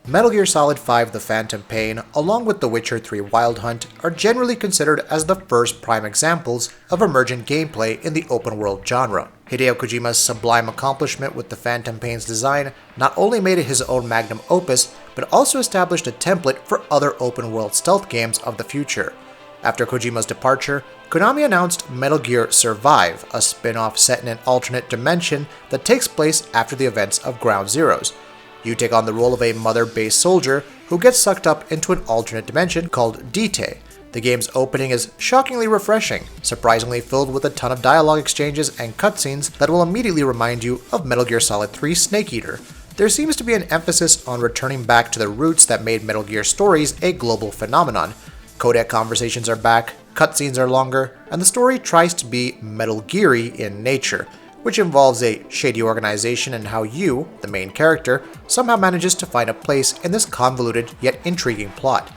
Metal Gear Solid 5 The Phantom Pain, along with The Witcher 3 Wild Hunt, are generally considered as the first prime examples of emergent gameplay in the open-world genre. Hideo Kojima's sublime accomplishment with the Phantom Pain's design not only made it his own magnum opus, but also established a template for other open-world stealth games of the future. After Kojima's departure, Konami announced Metal Gear Survive, a spin-off set in an alternate dimension that takes place after the events of Ground Zeroes. You take on the role of a mother-based soldier who gets sucked up into an alternate dimension called Dite. The game's opening is shockingly refreshing, surprisingly filled with a ton of dialogue exchanges and cutscenes that will immediately remind you of Metal Gear Solid 3 Snake Eater. There seems to be an emphasis on returning back to the roots that made Metal Gear stories a global phenomenon. Codec conversations are back, cutscenes are longer, and the story tries to be Metal Gear-y in nature, which involves a shady organization and how you, the main character, somehow manages to find a place in this convoluted yet intriguing plot.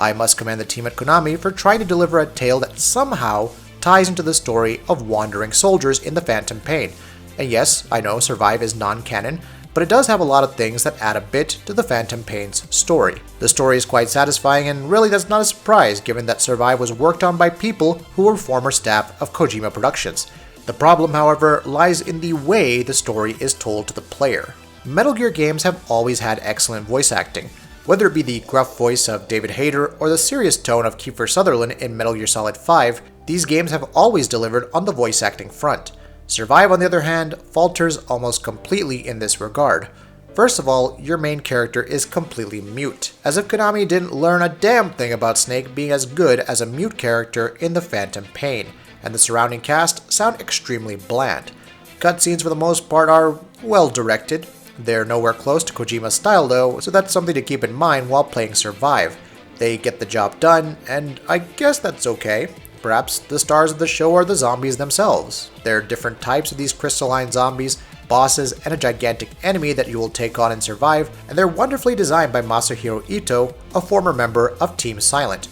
I must commend the team at Konami for trying to deliver a tale that somehow ties into the story of wandering soldiers in the Phantom Pain. And yes, I know Survive is non-canon, but it does have a lot of things that add a bit to the Phantom Pain's story. The story is quite satisfying, and really that's not a surprise given that Survive was worked on by people who were former staff of Kojima Productions. The problem, however, lies in the way the story is told to the player. Metal Gear games have always had excellent voice acting. Whether it be the gruff voice of David Hayter or the serious tone of Kiefer Sutherland in Metal Gear Solid 5, these games have always delivered on the voice acting front. Survive, on the other hand, falters almost completely in this regard. First of all, your main character is completely mute, as if Konami didn't learn a damn thing about Snake being as good as a mute character in the Phantom Pain, and the surrounding cast sound extremely bland. Cutscenes for the most part are well directed. They're nowhere close to Kojima's style though, so that's something to keep in mind while playing Survive. They get the job done, and I guess that's okay. Perhaps the stars of the show are the zombies themselves. There are different types of these crystalline zombies, bosses, and a gigantic enemy that you will take on and Survive, and they're wonderfully designed by Masahiro Ito, a former member of Team Silent.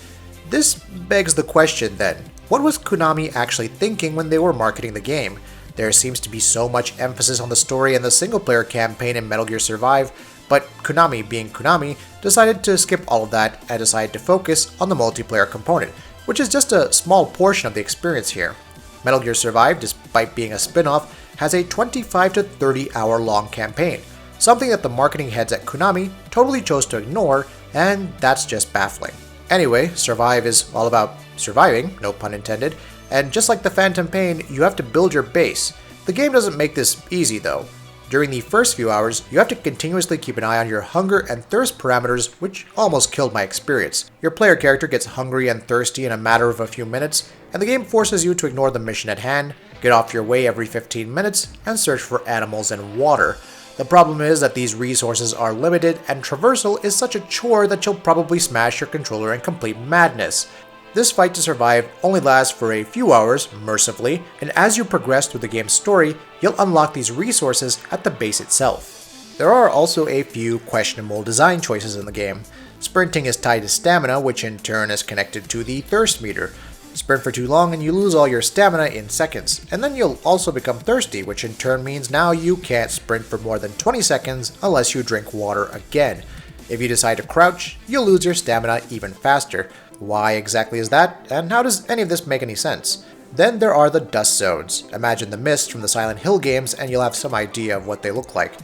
This begs the question then, what was Konami actually thinking when they were marketing the game? There seems to be so much emphasis on the story and the single-player campaign in Metal Gear Survive, but Konami, being Konami, decided to skip all of that and decided to focus on the multiplayer component, which is just a small portion of the experience here. Metal Gear Survive, despite being a spin-off, has a 25 to 30 hour long campaign, something that the marketing heads at Konami totally chose to ignore, and that's just baffling. Anyway, Survive is all about surviving, no pun intended, and just like the Phantom Pain, you have to build your base. The game doesn't make this easy though. During the first few hours, you have to continuously keep an eye on your hunger and thirst parameters, which almost killed my experience. Your player character gets hungry and thirsty in a matter of a few minutes, and the game forces you to ignore the mission at hand, get off your way every 15 minutes, and search for animals and water. The problem is that these resources are limited, and traversal is such a chore that you'll probably smash your controller in complete madness. This fight to survive only lasts for a few hours, mercifully, and as you progress through the game's story, you'll unlock these resources at the base itself. There are also a few questionable design choices in the game. Sprinting is tied to stamina, which in turn is connected to the thirst meter. Sprint for too long and you lose all your stamina in seconds, and then you'll also become thirsty, which in turn means now you can't sprint for more than 20 seconds unless you drink water again. If you decide to crouch, you'll lose your stamina even faster. Why exactly is that, and how does any of this make any sense? Then there are the dust zones. Imagine the mist from the Silent Hill games and you'll have some idea of what they look like,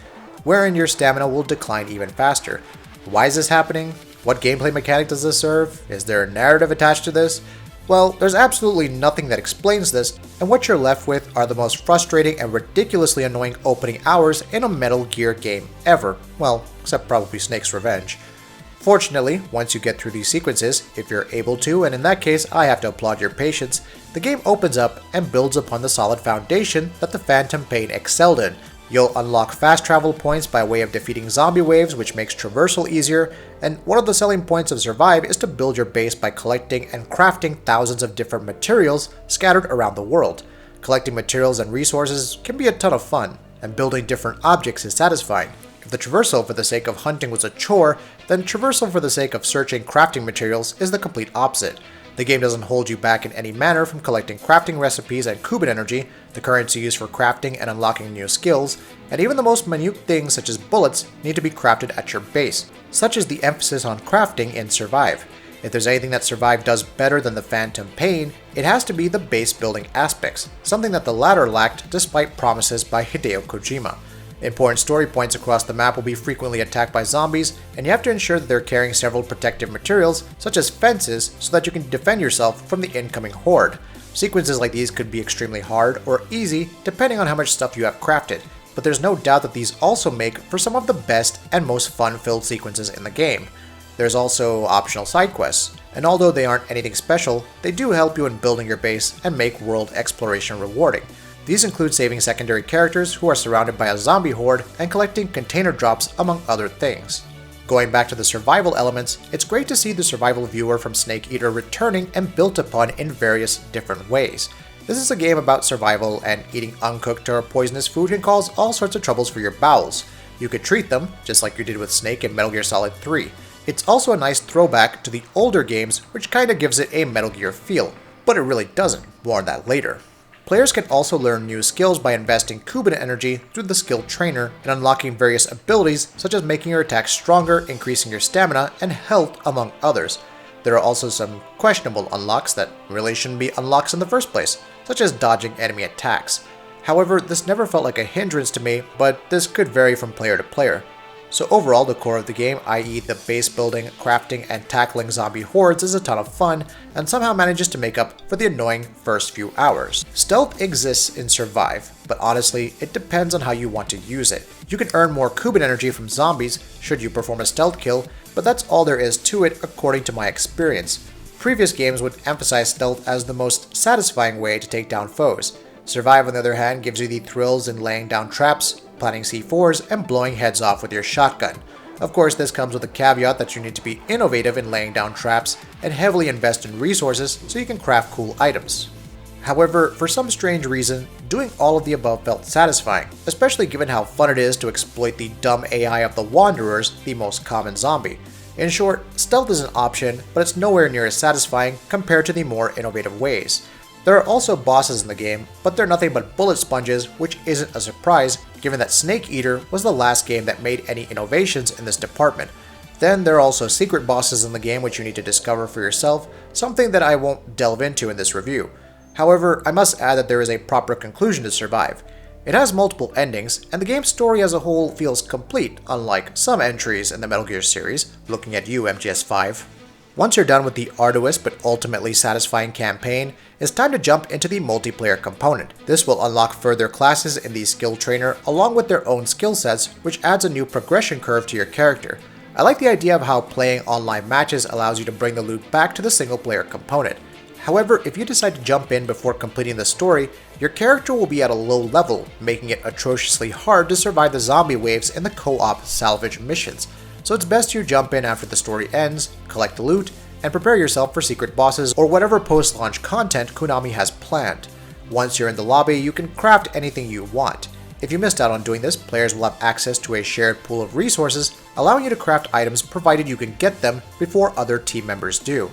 wherein your stamina will decline even faster. Why is this happening? What gameplay mechanic does this serve? Is there a narrative attached to this? Well, there's absolutely nothing that explains this, and what you're left with are the most frustrating and ridiculously annoying opening hours in a Metal Gear game ever. Well, except probably Snake's Revenge. Fortunately, once you get through these sequences, if you're able to, and in that case I have to applaud your patience, the game opens up and builds upon the solid foundation that the Phantom Pain excelled in. You'll unlock fast travel points by way of defeating zombie waves, which makes traversal easier, and one of the selling points of Survive is to build your base by collecting and crafting thousands of different materials scattered around the world. Collecting materials and resources can be a ton of fun, and building different objects is satisfying. If the traversal for the sake of hunting was a chore, then traversal for the sake of searching crafting materials is the complete opposite. The game doesn't hold you back in any manner from collecting crafting recipes and Kuban energy, the currency used for crafting and unlocking new skills, and even the most minute things such as bullets need to be crafted at your base. Such is the emphasis on crafting in Survive. If there's anything that Survive does better than the Phantom Pain, it has to be the base building aspects, something that the latter lacked despite promises by Hideo Kojima. Important story points across the map will be frequently attacked by zombies, and you have to ensure that they're carrying several protective materials, such as fences, so that you can defend yourself from the incoming horde. Sequences like these could be extremely hard or easy, depending on how much stuff you have crafted, but there's no doubt that these also make for some of the best and most fun-filled sequences in the game. There's also optional side quests, and although they aren't anything special, they do help you in building your base and make world exploration rewarding. These include saving secondary characters who are surrounded by a zombie horde and collecting container drops, among other things. Going back to the survival elements, it's great to see the survival viewer from Snake Eater returning and built upon in various different ways. This is a game about survival, and eating uncooked or poisonous food can cause all sorts of troubles for your bowels. You could treat them, just like you did with Snake in Metal Gear Solid 3. It's also a nice throwback to the older games, which kinda gives it a Metal Gear feel, but it really doesn't. More on that later. Players can also learn new skills by investing Kuban energy through the skill trainer and unlocking various abilities such as making your attacks stronger, increasing your stamina, and health, among others. There are also some questionable unlocks that really shouldn't be unlocks in the first place, such as dodging enemy attacks. However, this never felt like a hindrance to me, but this could vary from player to player. So overall, the core of the game, i.e. the base building, crafting, and tackling zombie hordes, is a ton of fun, and somehow manages to make up for the annoying first few hours. Stealth exists in Survive, but honestly, it depends on how you want to use it. You can earn more Kuban energy from zombies should you perform a stealth kill, but that's all there is to it according to my experience. Previous games would emphasize stealth as the most satisfying way to take down foes. Survive, on the other hand, gives you the thrills in laying down traps, planting C4s, and blowing heads off with your shotgun. Of course, this comes with the caveat that you need to be innovative in laying down traps and heavily invest in resources so you can craft cool items. However, for some strange reason, doing all of the above felt satisfying, especially given how fun it is to exploit the dumb AI of the Wanderers, the most common zombie. In short, stealth is an option, but it's nowhere near as satisfying compared to the more innovative ways. There are also bosses in the game, but they're nothing but bullet sponges, which isn't a surprise given that Snake Eater was the last game that made any innovations in this department. Then there are also secret bosses in the game which you need to discover for yourself, something that I won't delve into in this review. However, I must add that there is a proper conclusion to Survive. It has multiple endings, and the game's story as a whole feels complete, unlike some entries in the Metal Gear series, looking at you MGS5. Once you're done with the arduous but ultimately satisfying campaign, it's time to jump into the multiplayer component. This will unlock further classes in the skill trainer along with their own skill sets, which adds a new progression curve to your character. I like the idea of how playing online matches allows you to bring the loot back to the single player component. However, if you decide to jump in before completing the story, your character will be at a low level, making it atrociously hard to survive the zombie waves in the co-op salvage missions. So it's best you jump in after the story ends, collect the loot, and prepare yourself for secret bosses or whatever post-launch content Konami has planned. Once you're in the lobby, you can craft anything you want. If you missed out on doing this, players will have access to a shared pool of resources, allowing you to craft items provided you can get them before other team members do.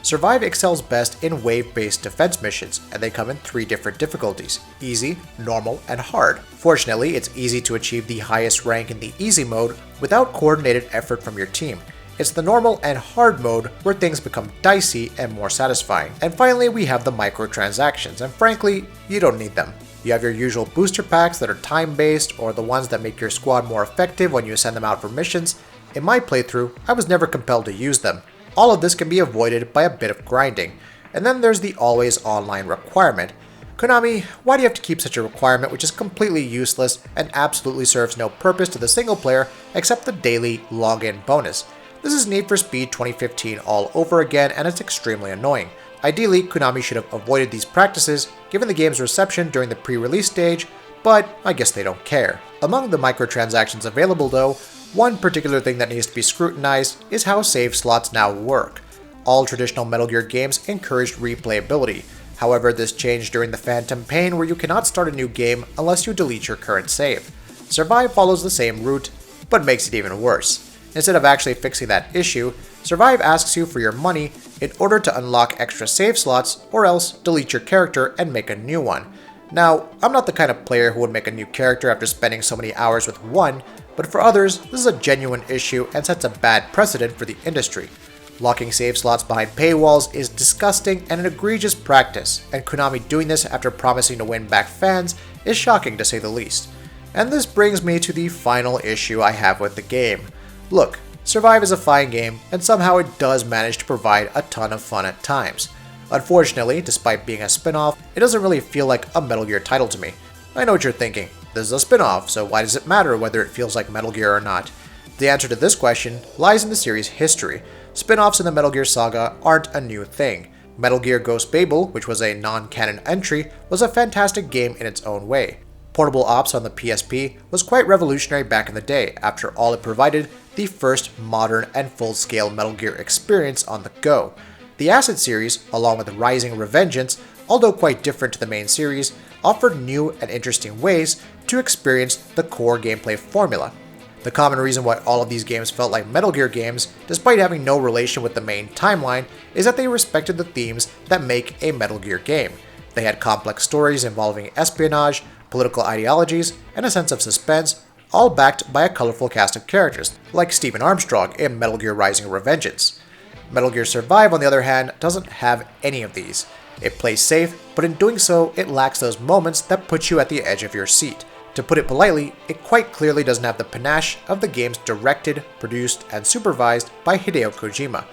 Survive excels best in wave-based defense missions, and they come in 3 different difficulties: easy, normal, and hard. Fortunately, it's easy to achieve the highest rank in the easy mode without coordinated effort from your team. It's the normal and hard mode where things become dicey and more satisfying. And finally, we have the microtransactions, and frankly, you don't need them. You have your usual booster packs that are time-based, or the ones that make your squad more effective when you send them out for missions. In my playthrough, I was never compelled to use them. All of this can be avoided by a bit of grinding. And then there's the always online requirement. Konami, why do you have to keep such a requirement which is completely useless and absolutely serves no purpose to the single player except the daily login bonus? This is Need for Speed 2015 all over again, and it's extremely annoying. Ideally, Konami should have avoided these practices given the game's reception during the pre-release stage, but I guess they don't care. Among the microtransactions available though, one particular thing that needs to be scrutinized is how save slots now work. All traditional Metal Gear games encouraged replayability. However, this changed during the Phantom Pain, where you cannot start a new game unless you delete your current save. Survive follows the same route, but makes it even worse. Instead of actually fixing that issue, Survive asks you for your money in order to unlock extra save slots, or else delete your character and make a new one. Now, I'm not the kind of player who would make a new character after spending so many hours with one, but for others, this is a genuine issue and sets a bad precedent for the industry. Locking save slots behind paywalls is disgusting and an egregious practice, and Konami doing this after promising to win back fans is shocking to say the least. And this brings me to the final issue I have with the game. Look, Survive is a fine game, and somehow it does manage to provide a ton of fun at times. Unfortunately, despite being a spin-off, it doesn't really feel like a Metal Gear title to me. I know what you're thinking, this is a spin-off, so why does it matter whether it feels like Metal Gear or not? The answer to this question lies in the series' history. Spin-offs in the Metal Gear saga aren't a new thing. Metal Gear Ghost Babel, which was a non-canon entry, was a fantastic game in its own way. Portable Ops on the PSP was quite revolutionary back in the day. After all, it provided the first modern and full-scale Metal Gear experience on the go. The Acid series, along with Rising Revengeance, although quite different to the main series, offered new and interesting ways to experience the core gameplay formula. The common reason why all of these games felt like Metal Gear games, despite having no relation with the main timeline, is that they respected the themes that make a Metal Gear game. They had complex stories involving espionage, political ideologies, and a sense of suspense, all backed by a colorful cast of characters, like Stephen Armstrong in Metal Gear Rising Revengeance. Metal Gear Survive, on the other hand, doesn't have any of these. It plays safe, but in doing so, it lacks those moments that put you at the edge of your seat. To put it politely, it quite clearly doesn't have the panache of the games directed, produced, and supervised by Hideo Kojima.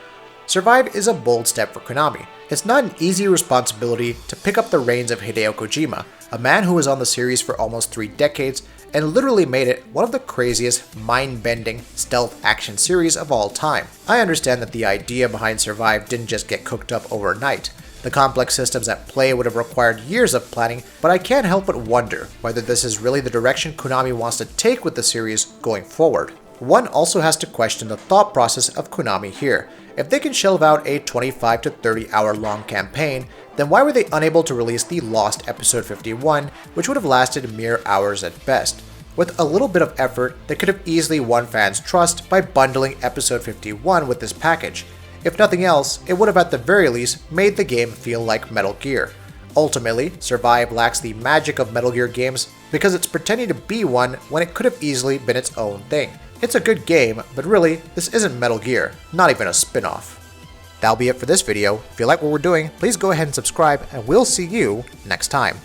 Survive is a bold step for Konami. It's not an easy responsibility to pick up the reins of Hideo Kojima, a man who was on the series for almost 3 decades and literally made it one of the craziest, mind-bending stealth action series of all time. I understand that the idea behind Survive didn't just get cooked up overnight. The complex systems at play would have required years of planning, but I can't help but wonder whether this is really the direction Konami wants to take with the series going forward. One also has to question the thought process of Konami here. If they can shelve out a 25 to 30 hour long campaign, then why were they unable to release the lost episode 51, which would have lasted mere hours at best? With a little bit of effort, they could have easily won fans' trust by bundling episode 51 with this package. If nothing else, it would have at the very least made the game feel like Metal Gear. Ultimately, Survive lacks the magic of Metal Gear games because it's pretending to be one when it could have easily been its own thing. It's a good game, but really, this isn't Metal Gear, not even a spin-off. That'll be it for this video. If you like what we're doing, please go ahead and subscribe, and we'll see you next time.